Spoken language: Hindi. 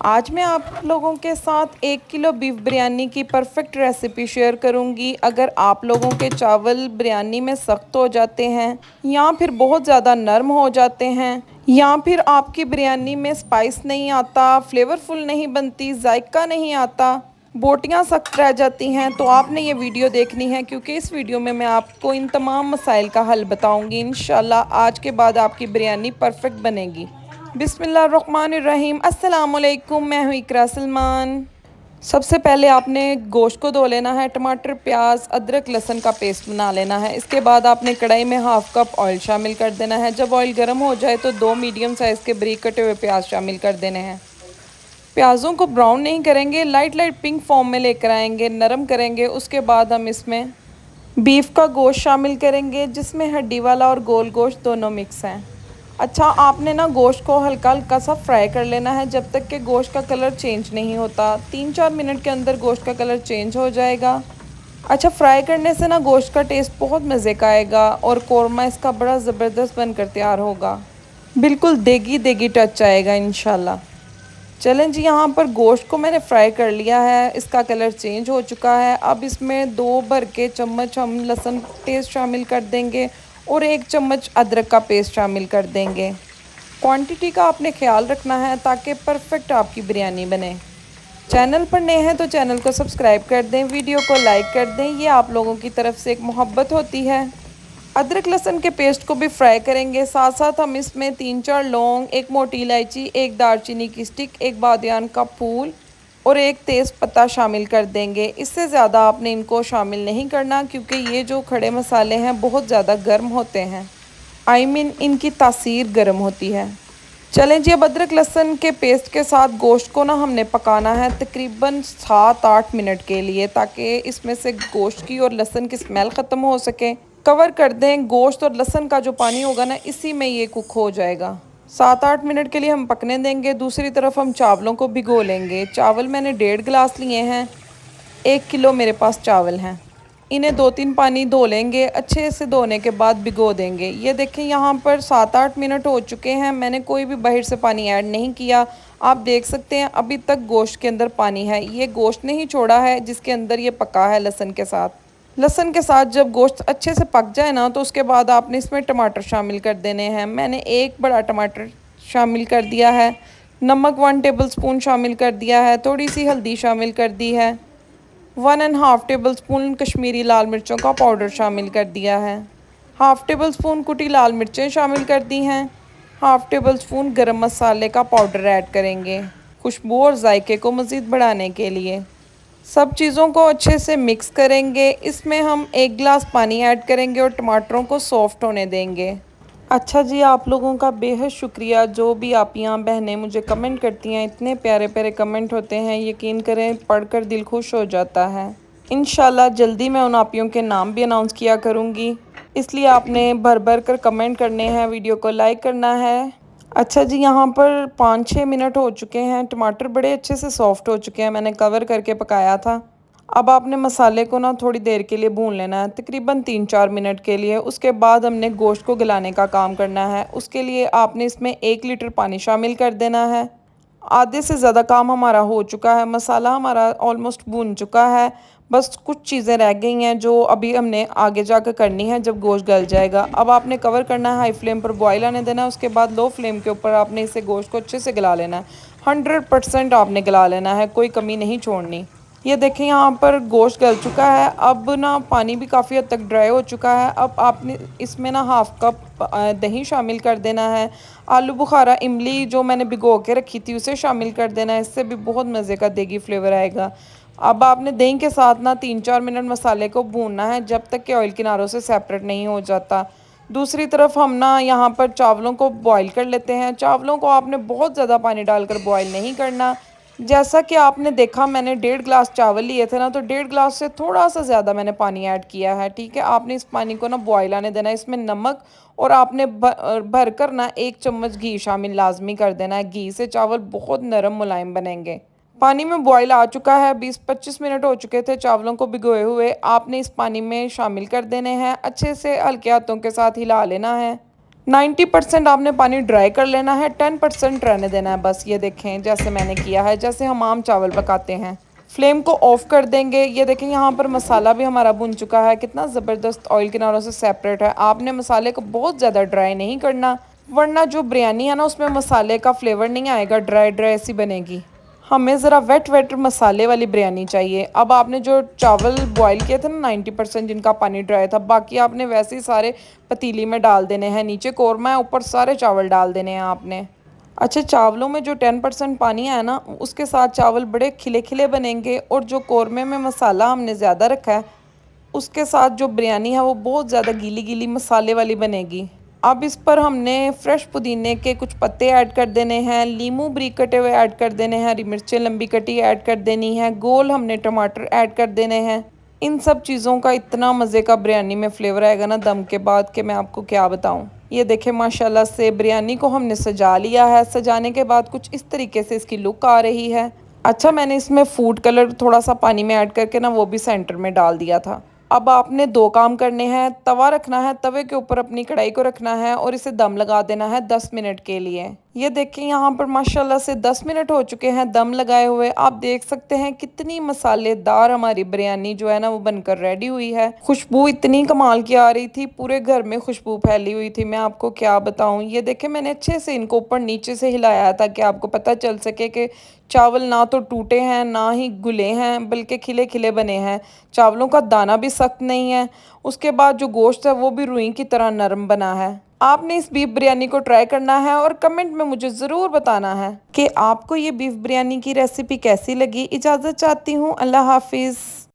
आज मैं आप लोगों के साथ 1 किलो बीफ बिरयानी की परफेक्ट रेसिपी शेयर करूंगी। अगर आप लोगों के चावल बिरयानी में सख्त हो जाते हैं या फिर बहुत ज़्यादा नरम हो जाते हैं या फिर आपकी बिरयानी में स्पाइस नहीं आता, फ्लेवरफुल नहीं बनती, जायका नहीं आता, बोटियां सख्त रह जाती हैं, तो आपने ये वीडियो देखनी है क्योंकि इस वीडियो में मैं आपको इन तमाम मसाइल का हल बताऊंगी। इंशाल्लाह आज के बाद आपकी बिरयानी परफेक्ट बनेगी। बिस्मिल्लाहिर्रहमानिर्रहीम। अस्सलाम वालेकुम, मैं हूँ इकरा सलमान। सबसे पहले आपने गोश्त को धो लेना है। टमाटर, प्याज, अदरक, लहसुन का पेस्ट बना लेना है। इसके बाद आपने कढ़ाई में हाफ कप ऑयल शामिल कर देना है। जब ऑयल गर्म हो जाए तो 2 मीडियम साइज़ के बारीक कटे हुए प्याज शामिल कर देने हैं। प्याज़ों को ब्राउन नहीं करेंगे, लाइट लाइट पिंक फॉर्म में लेकर आएंगे, नरम करेंगे। उसके बाद हम इसमें बीफ का गोश्त शामिल करेंगे, जिसमें हड्डी वाला और गोल गोश्त दोनों मिक्स हैं। अच्छा, आपने ना गोश्त को हल्का हल्का सा फ्राई कर लेना है जब तक कि गोश्त का कलर चेंज नहीं होता। 3-4 मिनट के अंदर गोश्त का कलर चेंज हो जाएगा। अच्छा, फ्राई करने से ना गोश्त का टेस्ट बहुत मज़े का आएगा और कौरमा इसका बड़ा ज़बरदस्त बनकर तैयार होगा। बिल्कुल देगी देगी टच आएगा इंशाल्लाह। चलें जी, यहाँ पर गोश्त को मैंने फ्राई कर लिया है, इसका कलर चेंज हो चुका है। अब इसमें 2 भर के चम्मच हम लहसुन पेस्ट शामिल कर देंगे और 1 चम्मच अदरक का पेस्ट शामिल कर देंगे। क्वांटिटी का आपने ख्याल रखना है ताकि परफेक्ट आपकी बिरयानी बने। चैनल पर नए हैं तो चैनल को सब्सक्राइब कर दें, वीडियो को लाइक कर दें, ये आप लोगों की तरफ से एक मोहब्बत होती है। अदरक लहसुन के पेस्ट को भी फ्राई करेंगे। साथ साथ हम इसमें 3-4 लौंग, 1 मोटी इलायची, 1 दालचीनी की स्टिक, 1 बादियान का फूल और 1 तेज़ पत्ता शामिल कर देंगे। इससे ज़्यादा आपने इनको शामिल नहीं करना क्योंकि ये जो खड़े मसाले हैं बहुत ज़्यादा गर्म होते हैं। इनकी तासीर गर्म होती है। चलें जी, अब अदरक लहसुन के पेस्ट के साथ गोश्त को ना हमने पकाना है तकरीबन 7-8 मिनट के लिए, ताकि इसमें से गोश्त की और लहसुन की स्मेल ख़त्म हो सके। कवर कर दें। गोश्त और लहसुन का जो पानी होगा ना, इसी में ये कुक हो जाएगा। 7-8 मिनट के लिए हम पकने देंगे। दूसरी तरफ हम चावलों को भिगो लेंगे। चावल मैंने 1.5 गिलास लिए हैं। 1 किलो मेरे पास चावल हैं। इन्हें 2-3 पानी धो लेंगे। अच्छे से धोने के बाद भिगो देंगे। ये देखें, यहाँ पर 7-8 मिनट हो चुके हैं। मैंने कोई भी बाहर से पानी ऐड नहीं किया। आप देख सकते हैं अभी तक गोश्त के अंदर पानी है। ये गोश्त नहीं छोड़ा है जिसके अंदर ये पका है लहसुन के साथ। लहसुन के साथ जब गोश्त अच्छे से पक जाए ना, तो उसके बाद आपने इसमें टमाटर शामिल कर देने हैं। मैंने 1 बड़ा टमाटर शामिल कर दिया है। नमक 1 टेबलस्पून शामिल कर दिया है। थोड़ी सी हल्दी शामिल कर दी है। 1.5 टेबलस्पून कश्मीरी लाल मिर्चों का पाउडर शामिल कर दिया है। हाफ़ टेबल स्पून कुटी लाल मिर्चें शामिल कर दी हैं। हाफ़ टेबल स्पून गरम मसाले का पाउडर ऐड करेंगे, खुशबू और जायके को मज़ीद बढ़ाने के लिए। सब चीज़ों को अच्छे से मिक्स करेंगे। इसमें हम 1 गिलास पानी ऐड करेंगे और टमाटरों को सॉफ्ट होने देंगे। अच्छा जी, आप लोगों का बेहद शुक्रिया। जो भी आप यहाँ बहनें मुझे कमेंट करती हैं, इतने प्यारे प्यारे कमेंट होते हैं, यकीन करें पढ़कर दिल खुश हो जाता है। इंशाल्लाह जल्दी मैं उन आपियों के नाम भी अनाउंस किया करूँगी, इसलिए आपने भर भर कर कमेंट करने हैं, वीडियो को लाइक करना है। अच्छा जी, यहाँ पर 5-6 मिनट हो चुके हैं। टमाटर बड़े अच्छे से सॉफ्ट हो चुके हैं। मैंने कवर करके पकाया था। अब आपने मसाले को ना थोड़ी देर के लिए भून लेना है, तकरीबन 3-4 मिनट के लिए। उसके बाद हमने गोश्त को गलाने का काम करना है। उसके लिए आपने इसमें 1 लीटर पानी शामिल कर देना है। आधे से ज़्यादा काम हमारा हो चुका है। मसाला हमारा ऑलमोस्ट भून चुका है। बस कुछ चीज़ें रह गई हैं जो अभी हमने आगे जाकर करनी है जब गोश्त गल जाएगा। अब आपने कवर करना है, हाई फ्लेम पर बॉयल आने देना है। उसके बाद लो फ्लेम के ऊपर आपने इसे गोश्त को अच्छे से गला लेना है। 100% आपने गला लेना है, कोई कमी नहीं छोड़नी। ये देखें, यहाँ पर गोश्त गल चुका है। अब ना पानी भी काफ़ी हद तक ड्राई हो चुका है। अब आपने इसमें ना हाफ़ कप दही शामिल कर देना है। आलू बुखारा इमली जो मैंने भिगो के रखी थी उसे शामिल कर देना है। इससे भी बहुत मज़े का देगी फ्लेवर आएगा। अब आपने दही के साथ ना 3-4 मिनट मसाले को भूनना है जब तक कि ऑयल किनारों से सेपरेट नहीं हो जाता। दूसरी तरफ हम ना यहाँ पर चावलों को बॉईल कर लेते हैं। चावलों को आपने बहुत ज़्यादा पानी डालकर बॉईल नहीं करना। जैसा कि आपने देखा, मैंने 1.5 गिलास चावल लिए थे ना, तो 1.5 गिलास से थोड़ा सा ज़्यादा मैंने पानी ऐड किया है। ठीक है, आपने इस पानी को ना बॉयल आने देना है। इसमें नमक और आपने भर कर ना 1 चम्मच घी शामिल लाजमी कर देना है। घी से चावल बहुत नरम मुलायम बनेंगे। पानी में बॉयल आ चुका है। 20-25 मिनट हो चुके थे चावलों को भिगोए हुए। आपने इस पानी में शामिल कर देने हैं। अच्छे से हल्के हाथों के साथ हिला लेना है। 90% आपने पानी ड्राई कर लेना है, 10% रहने देना है बस। ये देखें जैसे मैंने किया है, जैसे हम आम चावल पकाते हैं। फ्लेम को ऑफ कर देंगे। ये देखें यहाँ पर मसाला भी हमारा भुन चुका है, कितना ज़बरदस्त ऑयल किनारों से सेपरेट है। आपने मसाले को बहुत ज़्यादा ड्राई नहीं करना, वरना जो बिरयानी है ना उसमें मसाले का फ्लेवर नहीं आएगा, ड्राई ड्राई सी बनेगी। हमें ज़रा वेट वेट मसाले वाली बिरयानी चाहिए। अब आपने जो चावल बॉईल किए थे ना 90% जिनका पानी ड्राई था, बाकी आपने वैसे ही सारे पतीली में डाल देने हैं। नीचे कौरमा है, ऊपर सारे चावल डाल देने हैं आपने। अच्छा, चावलों में जो 10% पानी है ना उसके साथ चावल बड़े खिले खिले बनेंगे, और जो कौरमे में मसाला हमने ज़्यादा रखा है उसके साथ जो बिरयानी है वो बहुत ज़्यादा गीली गीली मसाले वाली बनेगी। अब इस पर हमने फ्रेश पुदीने के कुछ पत्ते ऐड कर देने हैं, लीमू बारीक कटे हुए ऐड कर देने हैं, हरी मिर्चें लंबी कटी ऐड कर देनी है, गोल हमने टमाटर ऐड कर देने हैं। इन सब चीज़ों का इतना मज़े का बिरयानी में फ्लेवर आएगा ना दम के बाद, कि मैं आपको क्या बताऊँ। ये देखें माशाल्लाह से बिरयानी को हमने सजा लिया है। सजाने के बाद कुछ इस तरीके से इसकी लुक आ रही है। अच्छा, मैंने इसमें फूड कलर थोड़ा सा पानी में ऐड करके ना वो भी सेंटर में डाल दिया था। अब आपने दो काम करने हैं। तवा रखना है, तवे के ऊपर अपनी कढ़ाई को रखना है और इसे दम लगा देना है 10 मिनट के लिए। ये देखिए यहाँ पर माशाल्लाह से 10 मिनट हो चुके हैं दम लगाए हुए। आप देख सकते हैं कितनी मसालेदार हमारी बिरयानी जो है ना वो बनकर रेडी हुई है। खुशबू इतनी कमाल की आ रही थी, पूरे घर में खुशबू फैली हुई थी, मैं आपको क्या बताऊँ। ये देखे मैंने अच्छे से इनको ऊपर नीचे से हिलाया ताकि आपको पता चल सके कि चावल ना तो टूटे हैं ना ही गुले हैं, बल्कि खिले खिले बने हैं। चावलों का दाना भी सख्त नहीं है। उसके बाद जो गोश्त है वो भी रुई की तरह नरम बना है। आपने इस बीफ बिरयानी को ट्राई करना है और कमेंट में मुझे ज़रूर बताना है कि आपको ये बीफ बिरयानी की रेसिपी कैसी लगी। इजाज़त चाहती हूँ, अल्लाह हाफिज़।